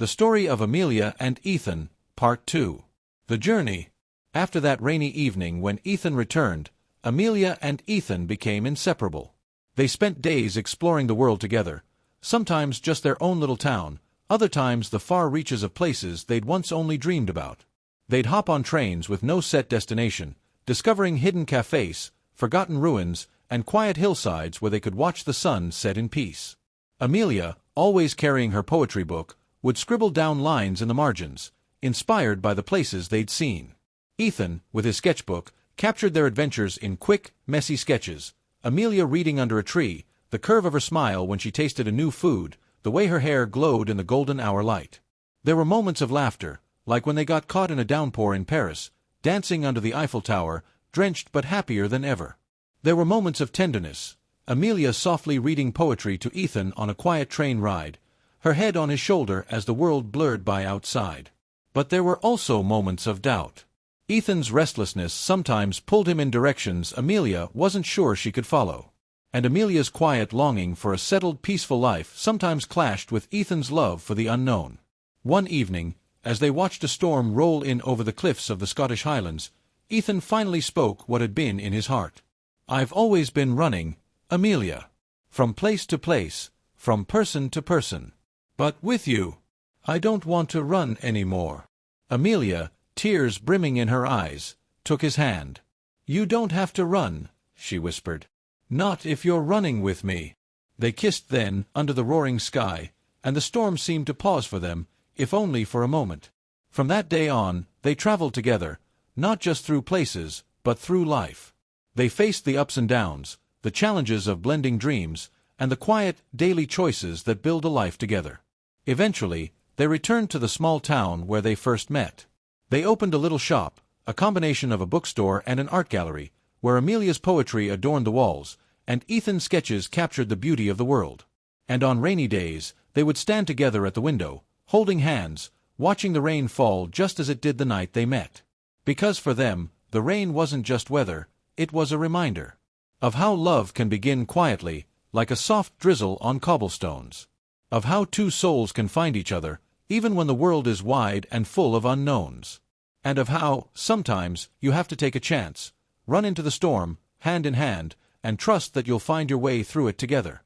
The Story of Amelia and Ethan, Part 2. The Journey. After that rainy evening when Ethan returned, Amelia and Ethan became inseparable. They spent days exploring the world together, sometimes just their own little town, other times the far reaches of places they'd once only dreamed about. They'd hop on trains with no set destination, discovering hidden cafes, forgotten ruins, and quiet hillsides where they could watch the sun set in peace. Amelia, always carrying her poetry book, would scribble down lines in the margins, inspired by the places they'd seen. Ethan, with his sketchbook, captured their adventures in quick, messy sketches, Amelia reading under a tree, the curve of her smile when she tasted a new food, the way her hair glowed in the golden hour light. There were moments of laughter, like when they got caught in a downpour in Paris, dancing under the Eiffel Tower, drenched but happier than ever. There were moments of tenderness, Amelia softly reading poetry to Ethan on a quiet train ride, her head on his shoulder as the world blurred by outside. But there were also moments of doubt. Ethan's restlessness sometimes pulled him in directions Amelia wasn't sure she could follow. And Amelia's quiet longing for a settled, peaceful life sometimes clashed with Ethan's love for the unknown. One evening, as they watched a storm roll in over the cliffs of the Scottish Highlands, Ethan finally spoke what had been in his heart. "I've always been running, Amelia. From place to place, from person to person. But with you, I don't want to run anymore." Amelia, tears brimming in her eyes, took his hand. "You don't have to run," she whispered. "Not if you're running with me." They kissed then, under the roaring sky, and the storm seemed to pause for them, if only for a moment. From that day on, they traveled together, not just through places, but through life. They faced the ups and downs, the challenges of blending dreams, and the quiet, daily choices that build a life together. Eventually, they returned to the small town where they first met. They opened a little shop, a combination of a bookstore and an art gallery, where Amelia's poetry adorned the walls, and Ethan's sketches captured the beauty of the world. And on rainy days, they would stand together at the window, holding hands, watching the rain fall just as it did the night they met. Because for them, the rain wasn't just weather, it was a reminder of how love can begin quietly, like a soft drizzle on cobblestones. Of how two souls can find each other, even when the world is wide and full of unknowns. And of how, sometimes, you have to take a chance, run into the storm, hand in hand, and trust that you'll find your way through it together.